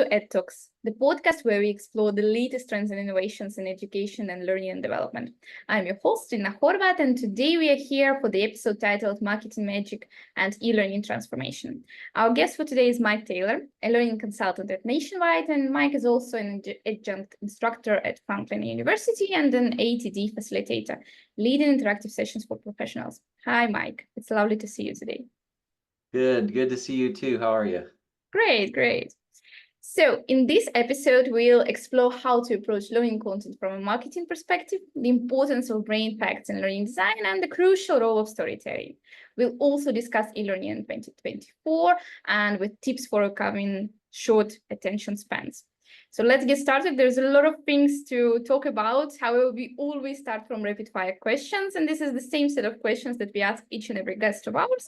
to EdTalks, the podcast where we explore the latest trends and innovations in education and learning and development. I'm your host, Inna Horvath, and today we are here for the episode titled Marketing Magic and eLearning Transformation. Our guest for today is Mike Taylor, a learning consultant at Nationwide, and Mike is also an adjunct instructor at Franklin University and an ATD facilitator, leading interactive sessions for professionals. Hi, Mike. It's lovely to see you today. Good to see you too. How are you? Great. So in this episode, we'll explore how to approach learning content from a marketing perspective, the importance of brain facts in learning design, and the crucial role of storytelling. We'll also discuss e-learning in 2024 and with tips for overcoming short attention spans. So let's get started. There's a lot of things to talk about. However, we always start from rapid fire questions, and this is the same set of questions that we ask each and every guest of ours.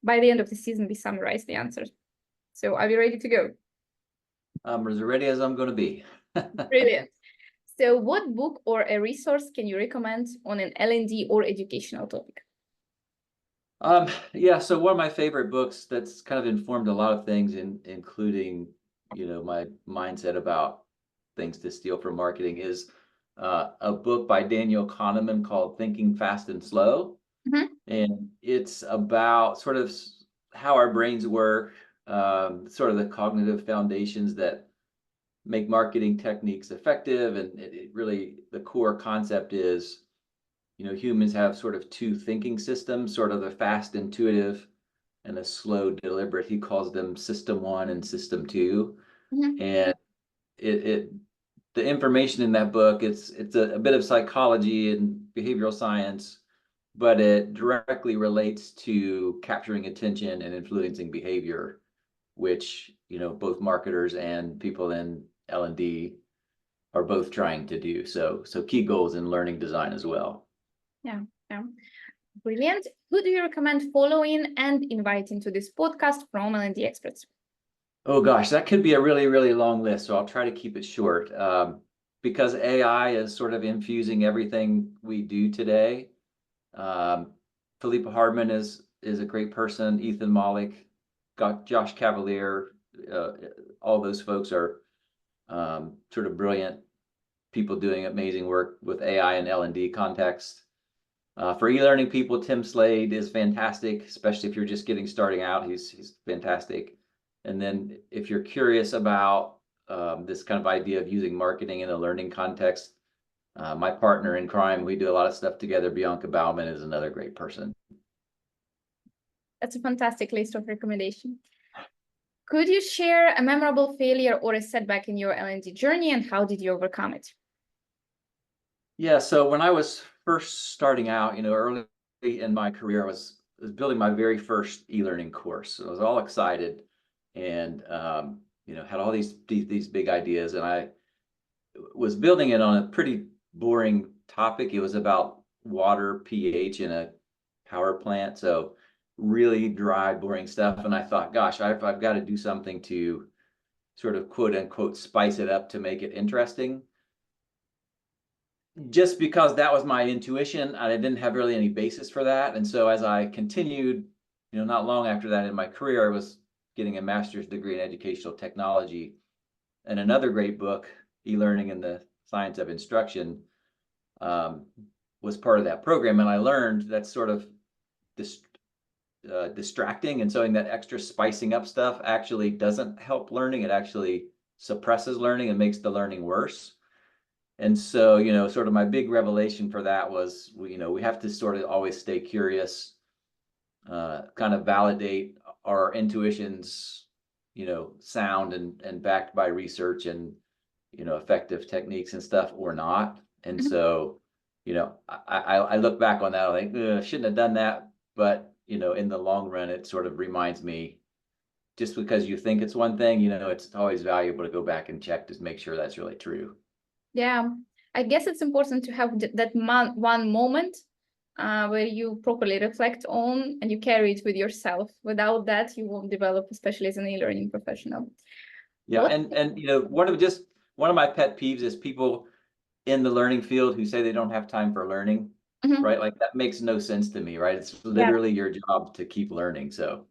By the end of the season, we summarize the answers. So are we ready to go? I'm as ready as I'm going to be. Brilliant. So what book or a resource can you recommend on an L&D or educational topic? So one of my favorite books that's kind of informed a lot of things, including, my mindset about things to steal from marketing, is a book by Daniel Kahneman called Thinking Fast and Slow. Mm-hmm. And it's about sort of how our brains work, sort of the cognitive foundations that make marketing techniques effective. And it really, the core concept is, humans have sort of two thinking systems, sort of the fast, intuitive, and a slow, deliberate. He calls them System 1 and System 2. Mm-hmm. And the information in that book, it's a bit of psychology and behavioral science, but it directly relates to capturing attention and influencing behavior, which, both marketers and people in L&D are both trying to do. So key goals in learning design as well. Yeah. Brilliant. Who do you recommend following and inviting to this podcast from L&D experts? Oh gosh, that could be a really, really long list. So I'll try to keep it short. Because AI is sort of infusing everything we do today. Philippa Hardman is a great person. Ethan Mollick, Josh Cavalier, all those folks are sort of brilliant people doing amazing work with AI and L&D context. For e-learning people, Tim Slade is fantastic, especially if you're just getting starting out. He's fantastic. And then if you're curious about this kind of idea of using marketing in a learning context, my partner in crime, we do a lot of stuff together. Bianca Bauman is another great person. That's a fantastic list of recommendations. Could you share a memorable failure or a setback in your L&D journey, and how did you overcome it? Yeah, so when I was first starting out, early in my career, I was building my very first e-learning course. So I was all excited and, had all these big ideas, and I was building it on a pretty boring topic. It was about water pH in a power plant. So really dry, boring stuff. And I thought, gosh, I've got to do something to sort of quote unquote spice it up to make it interesting. Just because that was my intuition, I didn't have really any basis for that. And so as I continued, not long after that in my career, I was getting a master's degree in educational technology. And another great book, eLearning and the Science of Instruction, was part of that program. And I learned that's sort of distracting, and so that extra spicing up stuff actually doesn't help learning. It actually suppresses learning and makes the learning worse. And so, sort of my big revelation for that was, we have to sort of always stay curious, kind of validate our intuitions, sound and backed by research and, effective techniques and stuff or not. And so, I look back on that, I think, I shouldn't have done that. But, in the long run, it sort of reminds me, just because you think it's one thing, it's always valuable to go back and check to make sure that's really true. Yeah, I guess it's important to have that one moment where you properly reflect on and you carry it with yourself. Without that, you won't develop, especially as an e-learning professional. Yeah, and one of my pet peeves is people in the learning field who say they don't have time for learning. Mm-hmm. Right? Like, that makes no sense to me, right? It's literally your job to keep learning. So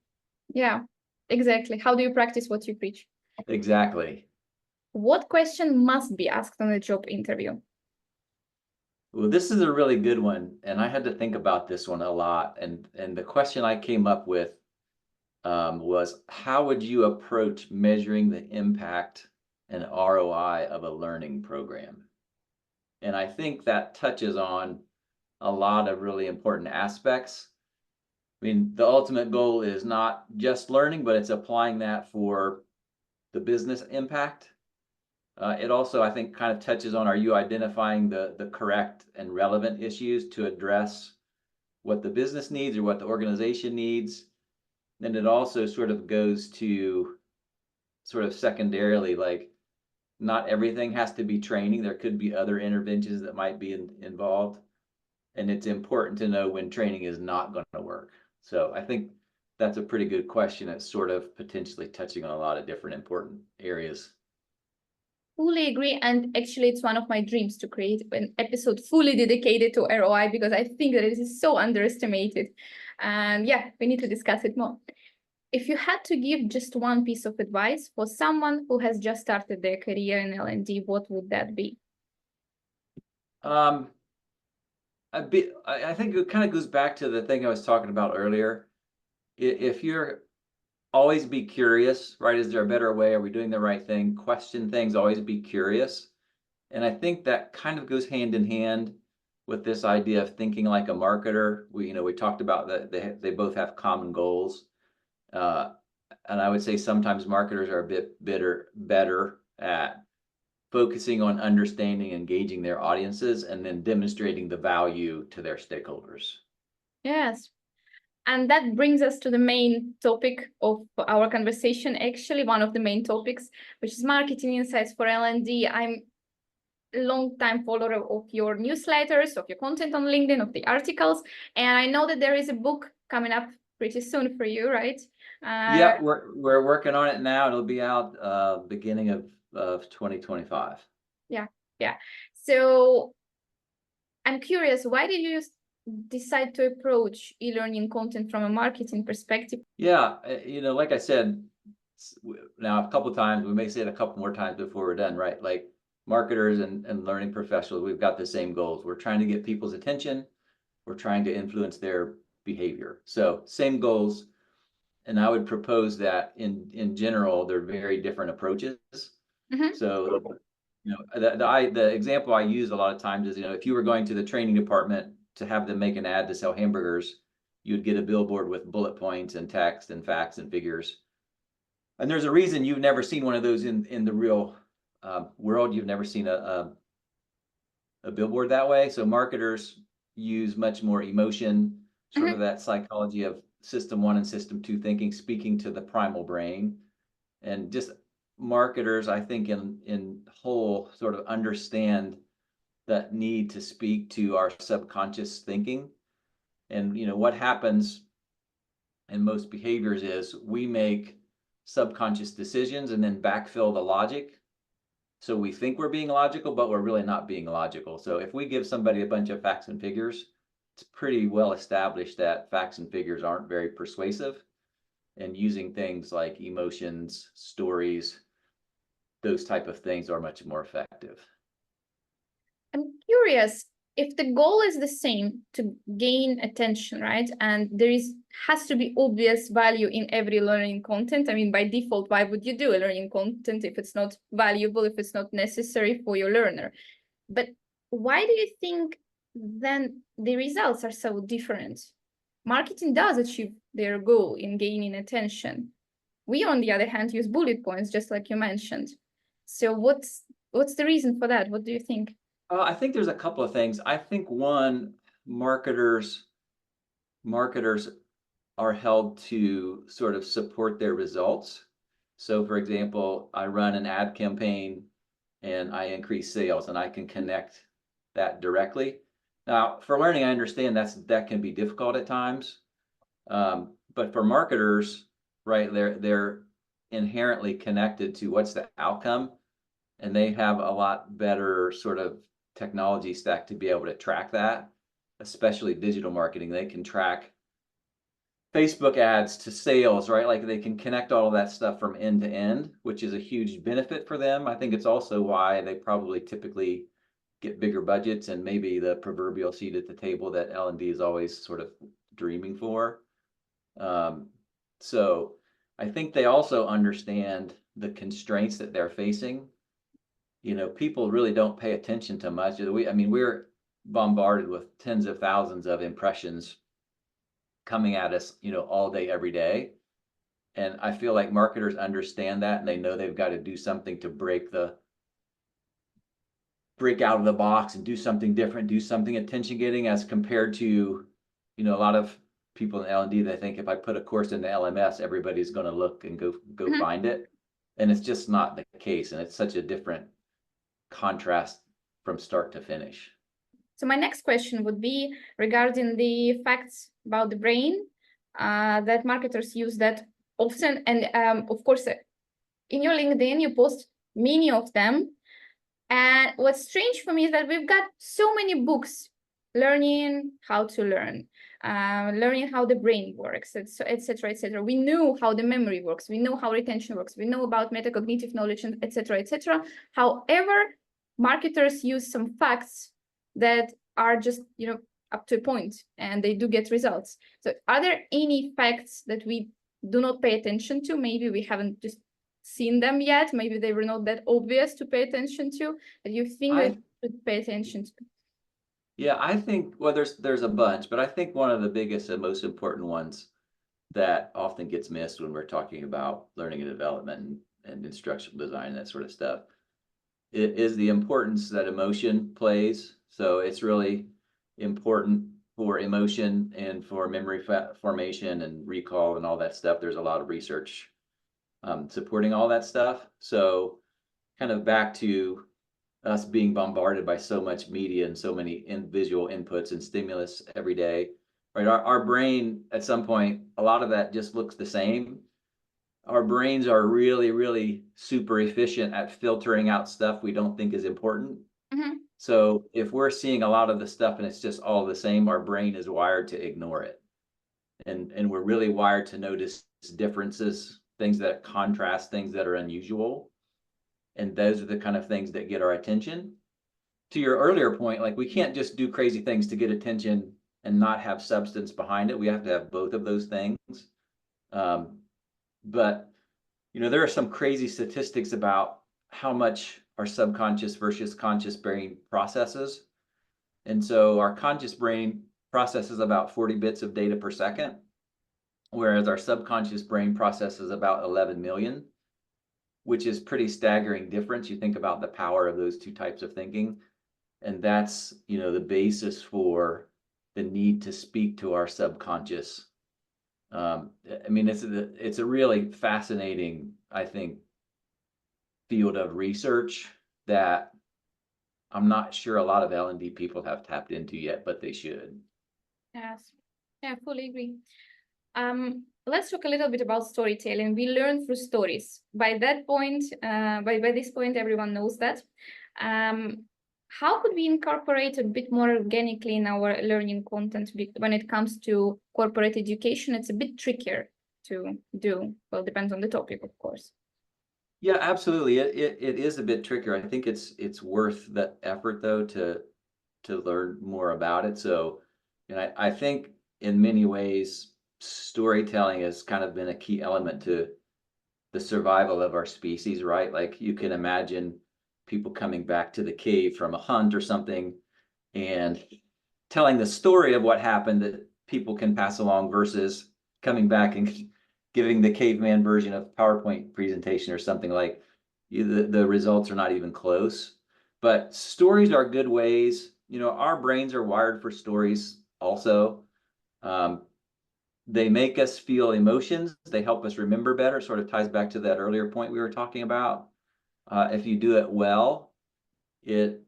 yeah, exactly. How do you practice what you preach? Exactly. What question must be asked on a job interview? Well, this is a really good one, and I had to think about this one a lot. And the question I came up with was, how would you approach measuring the impact and ROI of a learning program? And I think that touches on a lot of really important aspects. I mean, the ultimate goal is not just learning, but it's applying that for the business impact. It also, I think, kind of touches on, are you identifying the correct and relevant issues to address what the business needs or what the organization needs? Then it also sort of goes to sort of secondarily, like, not everything has to be training. There could be other interventions that might be involved. And it's important to know when training is not going to work. So I think that's a pretty good question. It's sort of potentially touching on a lot of different important areas. Fully agree. And actually, it's one of my dreams to create an episode fully dedicated to ROI, because I think that it is so underestimated. And yeah, we need to discuss it more. If you had to give just one piece of advice for someone who has just started their career in L&D, what would that be? I think it kind of goes back to the thing I was talking about earlier. If you're always be curious, right? Is there a better way? Are we doing the right thing? Question things, always be curious. And I think that kind of goes hand in hand with this idea of thinking like a marketer. We talked about that they both have common goals. And I would say sometimes marketers are a bit better at focusing on understanding, engaging their audiences, and then demonstrating the value to their stakeholders. Yes. And that brings us to the main topic of our conversation, actually, one of the main topics, which is marketing insights for L&D. I'm a long-time follower of your newsletters, of your content on LinkedIn, of the articles, and I know that there is a book coming up pretty soon for you, right? Yeah, we're working on it now. It'll be out beginning of 2025. Yeah. So I'm curious, why did you decide to approach e-learning content from a marketing perspective? Yeah, like I said, now a couple of times, we may say it a couple more times before we're done, right? Like marketers and learning professionals, we've got the same goals. We're trying to get people's attention. We're trying to influence their behavior. So same goals. And I would propose that in general, they're very different approaches. Mm-hmm. So, the example I use a lot of times is, if you were going to the training department to have them make an ad to sell hamburgers, you'd get a billboard with bullet points and text and facts and figures. And there's a reason you've never seen one of those in the real world. You've never seen a billboard that way. So marketers use much more emotion, sort of that psychology of system 1 and system 2 thinking, speaking to the primal brain. And just marketers, I think in whole, sort of understand that need to speak to our subconscious thinking. And what happens in most behaviors is we make subconscious decisions and then backfill the logic. So we think we're being logical, but we're really not being logical. So if we give somebody a bunch of facts and figures, it's pretty well established that facts and figures aren't very persuasive. And using things like emotions, stories, those type of things are much more effective. I'm curious, if the goal is the same, to gain attention, right? And there has to be obvious value in every learning content. I mean, by default, why would you do a learning content if it's not valuable, if it's not necessary for your learner? But why do you think then the results are so different? Marketing does achieve their goal in gaining attention. We, on the other hand, use bullet points, just like you mentioned. So what's the reason for that? What do you think? I think there's a couple of things. I think one, marketers are held to sort of support their results. So for example, I run an ad campaign and I increase sales, and I can connect that directly. Now, for learning, I understand that can be difficult at times. But for marketers, right, they're inherently connected to what's the outcome, and they have a lot better sort of technology stack to be able to track that, especially digital marketing. They can track Facebook ads to sales, right? Like they can connect all of that stuff from end to end, which is a huge benefit for them. I think it's also why they probably typically get bigger budgets and maybe the proverbial seat at the table that L&D is always sort of dreaming for. So I think they also understand the constraints that they're facing. You know, people really don't pay attention to much. I mean, we're bombarded with tens of thousands of impressions coming at us, you know, all day, every day. And I feel like marketers understand that, and they know they've got to do something to break out of the box and do something different, do something attention getting, as compared to, you know, a lot of people in L&D, they think if I put a course into LMS, everybody's going to look and go Mhm. find it. And it's just not the case. And it's such a different contrast from start to finish. So my next question would be regarding the facts about the brain that marketers use that often. And of course, in your LinkedIn, you post many of them. And what's strange for me is that we've got so many books learning how to learn, learning how the brain works, etc., etc. We know how the memory works. We know how retention works. We know about metacognitive knowledge, and etc., etc. However, marketers use some facts that are just, you know, up to a point, and they do get results. So are there any facts that we do not pay attention to? Maybe we haven't just seen them yet. Maybe they were not that obvious to pay attention to, that you think that you should pay attention to. Yeah, I think, well, there's a bunch, but I think one of the biggest and most important ones that often gets missed when we're talking about learning and development and instructional design and that sort of stuff, it is the importance that emotion plays. So it's really important for emotion and for memory formation and recall and all that stuff. There's a lot of research supporting all that stuff. So kind of back to us being bombarded by so much media and so many visual inputs and stimulus every day, right? Our brain, at some point, a lot of that just looks the same. Our brains are really, really super efficient at filtering out stuff we don't think is important. Mm-hmm. So if we're seeing a lot of the stuff and it's just all the same, our brain is wired to ignore it. And we're really wired to notice differences, things that contrast, things that are unusual. And those are the kind of things that get our attention. To your earlier point, like we can't just do crazy things to get attention and not have substance behind it. We have to have both of those things. But, you know, there are some crazy statistics about how much our subconscious versus conscious brain processes. And so our conscious brain processes about 40 bits of data per second, whereas our subconscious brain processes about 11 million, which is pretty staggering difference. You think about the power of those two types of thinking. And that's, you know, the basis for the need to speak to our subconscious. I mean, it's a really fascinating, I think, field of research that I'm not sure a lot of L&D people have tapped into yet, but they should. Yes, yeah, I fully agree. Let's talk a little bit about storytelling. We learn through stories. By that point, by this point, everyone knows that. How could we incorporate a bit more organically in our learning content when it comes to corporate education? It's a bit trickier to do. Well, depends on the topic, of course. Yeah, absolutely. It is a bit trickier. I think it's worth the effort though to learn more about it. So, and I think in many ways storytelling has kind of been a key element to the survival of our species, right? Like you can imagine people coming back to the cave from a hunt or something and telling the story of what happened that people can pass along versus coming back and giving the caveman version of PowerPoint presentation or something. Like the results are not even close. But stories are good ways. You know, our brains are wired for stories also. They make us feel emotions. They help us remember better. Sort of ties back to that earlier point we were talking about. If you do it well, it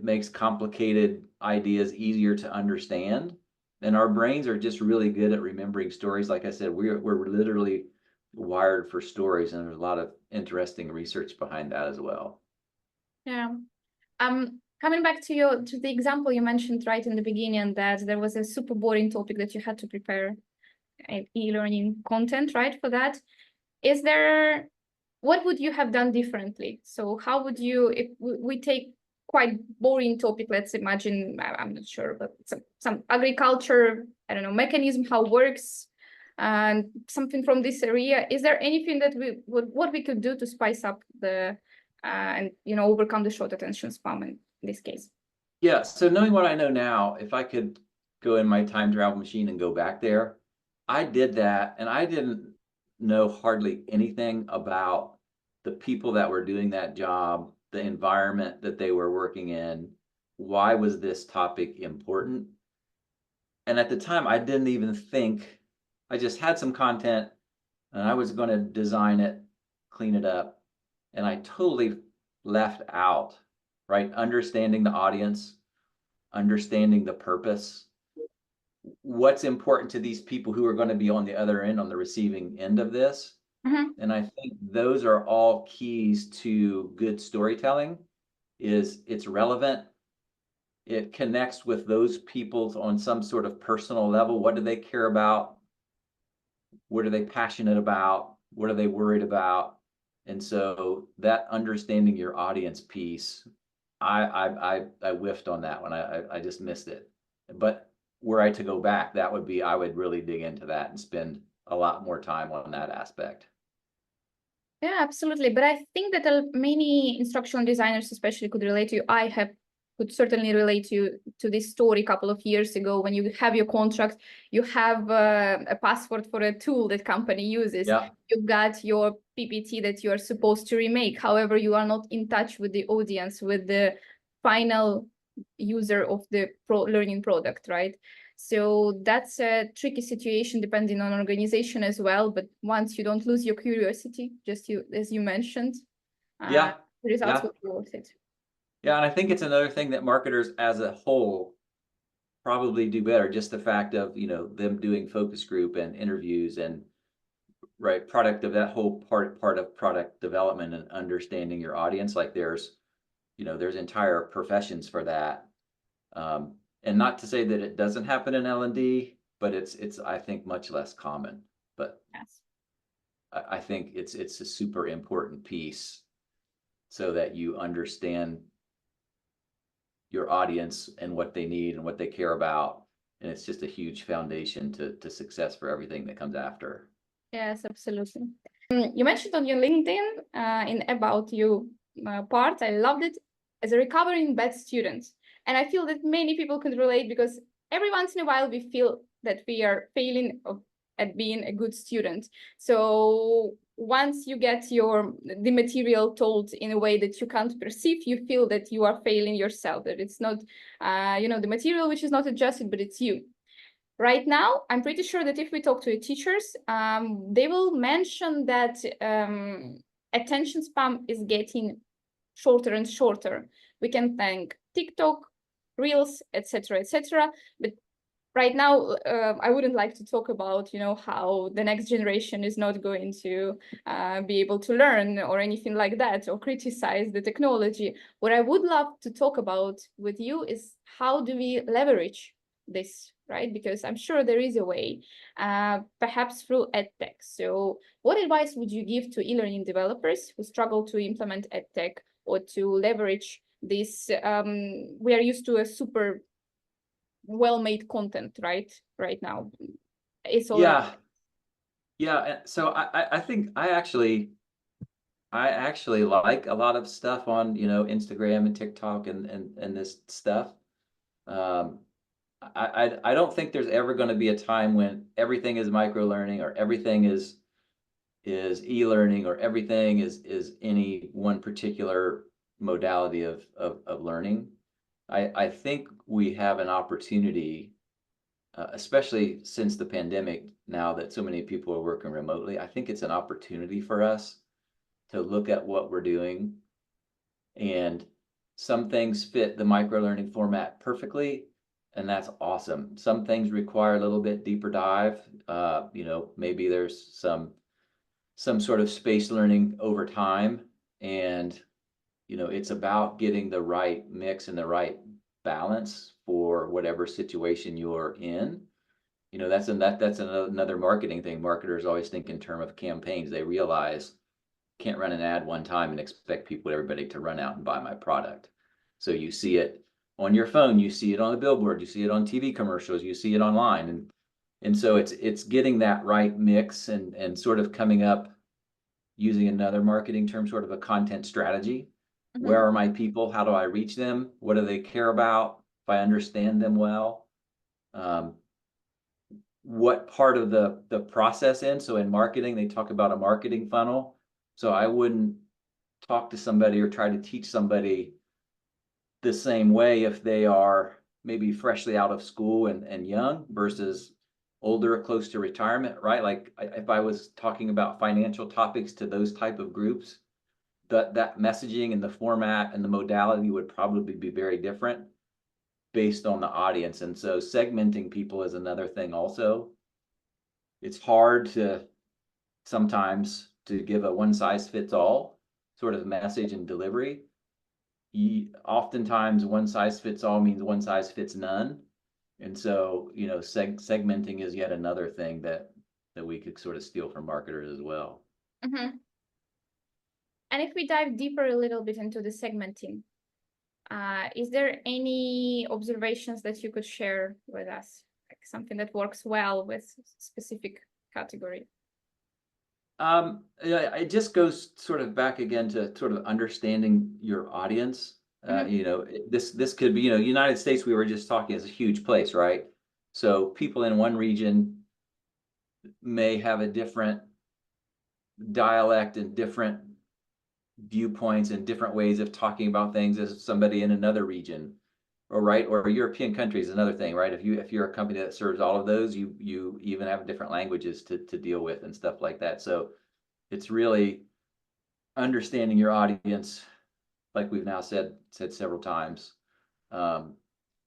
makes complicated ideas easier to understand. And our brains are just really good at remembering stories. Like I said, we're literally wired for stories, and there's a lot of interesting research behind that as well. Yeah. Coming back to the example you mentioned right in the beginning, that there was a super boring topic that you had to prepare e-learning content, right? For that, what would you have done differently? So how would you, if we take quite boring topic, let's imagine, I'm not sure, but some agriculture, I don't know, mechanism, how it works, and something from this area. Is there anything that what we could do to spice up the and overcome the short attention span in this case? Yeah, so knowing what I know now, if I could go in my time travel machine and go back there, I did that, and I didn't know hardly anything about the people that were doing that job, the environment that they were working in. Why was this topic important? And at the time, I didn't even think, I just had some content and I was going to design it, clean it up, and I totally left out, right? Understanding the audience, understanding the purpose, what's important to these people who are going to be on the other end, on the receiving end of this. And I think those are all keys to good storytelling. Is it's relevant, it connects with those people on some sort of personal level. What do they care about? What are they passionate about? What are they worried about? And so that understanding your audience piece, I whiffed on that one. I just missed it. But were I to go back, that would be, I would really dig into that and spend a lot more time on that aspect. Yeah, absolutely. But I think that many instructional designers especially could relate to you. Could certainly relate to this story a couple of years ago. When you have your contract, you have a password for a tool that company uses. Yeah. You've got your PPT that you are supposed to remake. However, you are not in touch with the audience, with the final user of the learning product, right? So that's a tricky situation depending on organization as well. But once you don't lose your curiosity, just as you mentioned, Yeah. the results Yeah. will be worth it. Yeah, and I think it's another thing that marketers as a whole probably do better. Just the fact of, them doing focus group and interviews and right product of that whole part of product development and understanding your audience. Like there's entire professions for that. And not to say that it doesn't happen in L&D, but it's I think much less common. But Yes. I think it's a super important piece so that you understand your audience and what they need and what they care about. And it's just a huge foundation to success for everything that comes after. Yes, absolutely. You mentioned on your LinkedIn in about you part, I loved it, as a recovering bad student. And I feel that many people can relate because every once in a while we feel that we are failing at being a good student. So once you get the material told in a way that you can't perceive, you feel that you are failing yourself, that it's not the material which is not adjusted, but it's you. Right now, I'm pretty sure that if we talk to the teachers, they will mention that attention span is getting shorter and shorter. We can thank TikTok, Reels, etc., etc. But right now, I wouldn't like to talk about, how the next generation is not going to be able to learn or anything like that, or criticize the technology. What I would love to talk about with you is how do we leverage this, right? Because I'm sure there is a way, perhaps through EdTech. So what advice would you give to e-learning developers who struggle to implement EdTech or to leverage this? We are used to a super well-made content, right now. It's all Yeah. So I think I actually like a lot of stuff on, Instagram and TikTok and this stuff. I don't think there's ever going to be a time when everything is micro learning or everything is e-learning or everything is any one particular modality of learning. I think we have an opportunity, especially since the pandemic, now that so many people are working remotely. I think it's an opportunity for us to look at what we're doing, and some things fit the micro learning format perfectly, and that's awesome. Some things require a little bit deeper dive. Maybe there's some sort of space learning over time, and it's about getting the right mix and the right balance for whatever situation you're in. You know, that's another marketing thing. Marketers always think in terms of campaigns. They realize can't run an ad one time and expect everybody to run out and buy my product. So you see it on your phone, you see it on the billboard, you see it on TV commercials, you see it online, and so it's getting that right mix and sort of coming up using another marketing term, sort of a content strategy. Where are my people? How do I reach them? What do they care about? If I understand them well, what part of the process in? So in marketing, they talk about a marketing funnel. So I wouldn't talk to somebody or try to teach somebody the same way if they are maybe freshly out of school and young versus older, close to retirement, right? Like if I was talking about financial topics to those type of groups, that messaging and the format and the modality would probably be very different based on the audience. And so segmenting people is another thing also. It's hard to sometimes to give a one size fits all sort of message and delivery. Oftentimes one size fits all means one size fits none. And so, you know, segmenting is yet another thing that we could sort of steal from marketers as well. And if we dive deeper a little bit into the segmenting, is there any observations that you could share with us, like something that works well with specific category? It just goes sort of back again to sort of understanding your audience. You know, this could be, you know, United States, we were just talking, is a huge place, right? So people in one region may have a different dialect and different viewpoints and different ways of talking about things as somebody in another region, or European countries, another thing, right? If you're a company that serves all of those, you even have different languages to deal with and stuff like that. So it's really understanding your audience, like we've now said several times. And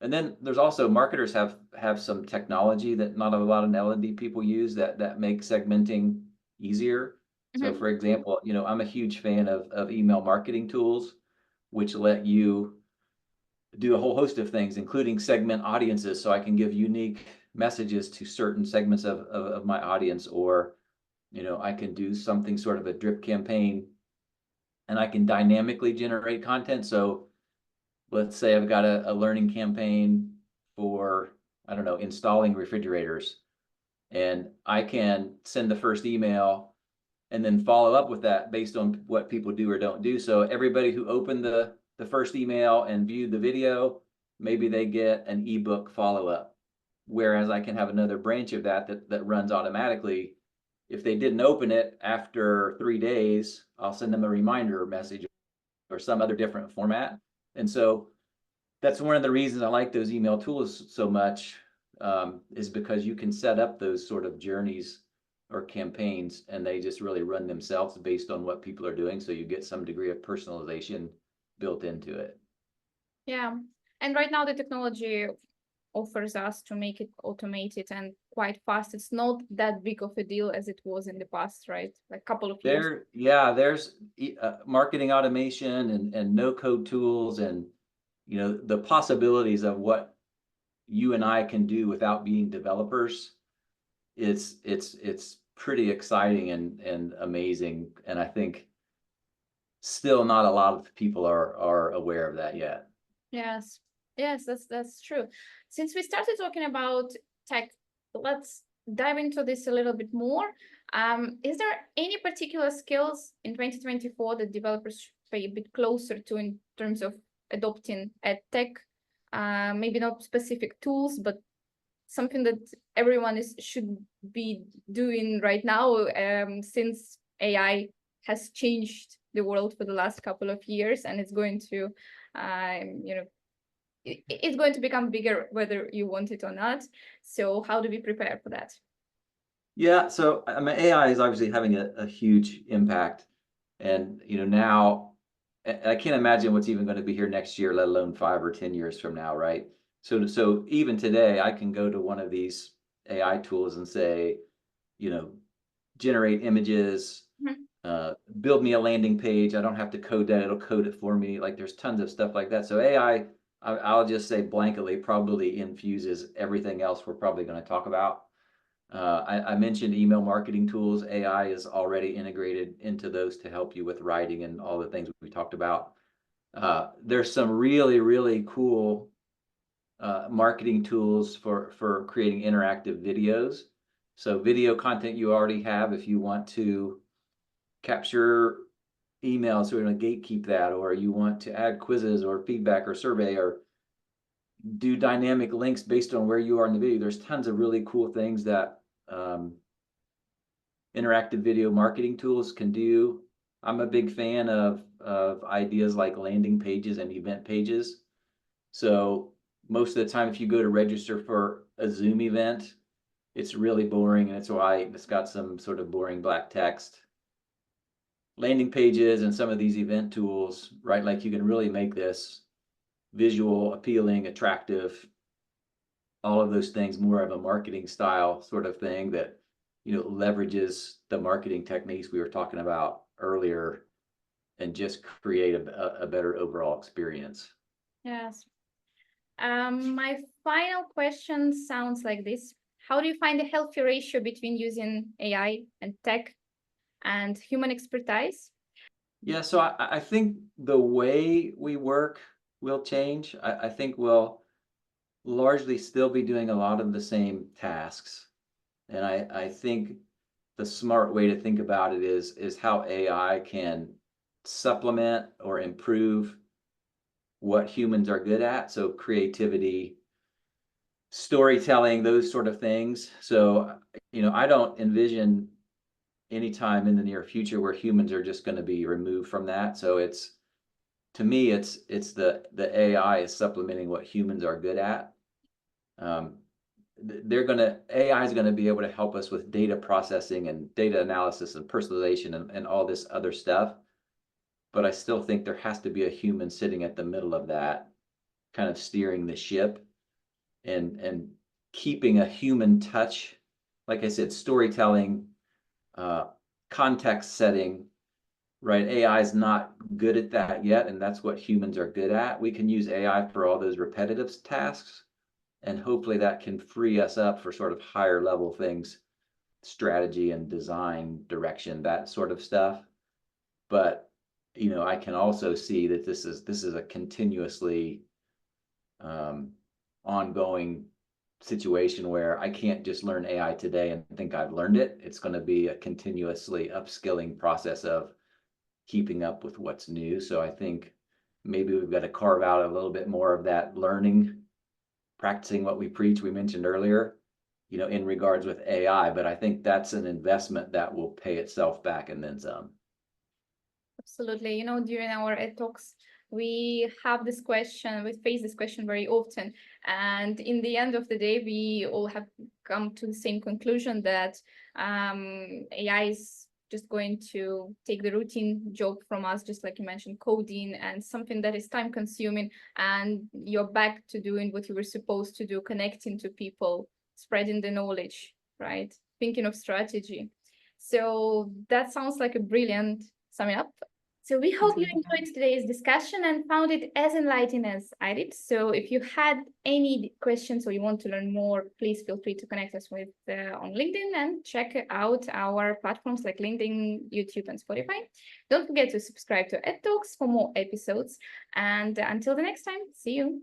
then there's also marketers have some technology that not a lot of L&D people use that make segmenting easier. So for example, you know, I'm a huge fan of email marketing tools, which let you do a whole host of things, including segment audiences. So I can give unique messages to certain segments of my audience, or, you know, I can do something sort of a drip campaign and I can dynamically generate content. So let's say I've got a learning campaign for, I don't know, installing refrigerators, and I can send the first email and then follow up with that based on what people do or don't do. So everybody who opened the first email and viewed the video, maybe they get an ebook follow-up. Whereas I can have another branch of that runs automatically. If they didn't open it after 3 days, I'll send them a reminder message or some other different format. And so that's one of the reasons I like those email tools so much, is because you can set up those sort of journeys or campaigns, and they just really run themselves based on what people are doing. So you get some degree of personalization built into it. Yeah. And right now the technology offers us to make it automated and quite fast. It's not that big of a deal as it was in the past, right? Like a couple of years. There's marketing automation and no code tools, and you know, the possibilities of what you and I can do without being developers. It's pretty exciting and amazing, and I think still not a lot of people are aware of that yet. Yes, that's true. Since we started talking about tech, let's dive into this a little bit more. Is there any particular skills in 2024 that developers should pay a bit closer to in terms of adopting EdTech? Maybe not specific tools, but something that everyone should be doing right now, since AI has changed the world for the last couple of years, and it's going to, you know, it's going to become bigger whether you want it or not. So how do we prepare for that? Yeah, so I mean, AI is obviously having a huge impact, and you know, now I can't imagine what's even going to be here next year, let alone 5 or 10 years from now, right? So even today, I can go to one of these AI tools and say, you know, generate images, build me a landing page. I don't have to code that; it'll code it for me. Like there's tons of stuff like that. So AI, I'll just say blanketly, probably infuses everything else we're probably going to talk about. I mentioned email marketing tools. AI is already integrated into those to help you with writing and all the things we talked about. There's some really, really cool marketing tools for creating interactive videos. So video content you already have, if you want to capture emails, so we're going to gatekeep that, or you want to add quizzes or feedback or survey, or do dynamic links based on where you are in the video. There's tons of really cool things that interactive video marketing tools can do. I'm a big fan of ideas like landing pages and event pages. So most of the time, if you go to register for a Zoom event, it's really boring, and it's white. It's got some sort of boring black text. Landing pages and some of these event tools, right? Like you can really make this visual, appealing, attractive, all of those things, more of a marketing style sort of thing that, you know, leverages the marketing techniques we were talking about earlier and just create a better overall experience. Yes. My final question sounds like this. How do you find a healthy ratio between using AI and tech and human expertise? Yeah, so I think the way we work will change. I think we'll largely still be doing a lot of the same tasks. And I think the smart way to think about it is how AI can supplement or improve what humans are good at. So creativity, storytelling, those sort of things. So, you know, I don't envision any time in the near future where humans are just going to be removed from that. So it's, to me, it's the AI is supplementing what humans are good at. AI is going to be able to help us with data processing and data analysis and personalization and all this other stuff. But I still think there has to be a human sitting at the middle of that, kind of steering the ship and keeping a human touch. Like I said, storytelling, context setting, right? AI is not good at that yet, and that's what humans are good at. We can use AI for all those repetitive tasks, and hopefully that can free us up for sort of higher level things, strategy and design direction, that sort of stuff. But, you know, I can also see that this is a continuously ongoing situation where I can't just learn AI today and think I've learned it. It's going to be a continuously upskilling process of keeping up with what's new. So I think maybe we've got to carve out a little bit more of that learning, practicing what we preach, we mentioned earlier, you know, in regards with AI. But I think that's an investment that will pay itself back and then some. Absolutely. You know, during our EdTalks, we have this question, we face this question very often. And in the end of the day, we all have come to the same conclusion that AI is just going to take the routine job from us, just like you mentioned, coding, and something that is time consuming. And you're back to doing what you were supposed to do, connecting to people, spreading the knowledge, right? Thinking of strategy. So that sounds like a brilliant summing up. So we hope you enjoyed today's discussion and found it as enlightening as I did. So if you had any questions or you want to learn more, please feel free to connect us with on LinkedIn and check out our platforms like LinkedIn, YouTube, and Spotify. Don't forget to subscribe to EdTalks for more episodes. And until the next time, see you.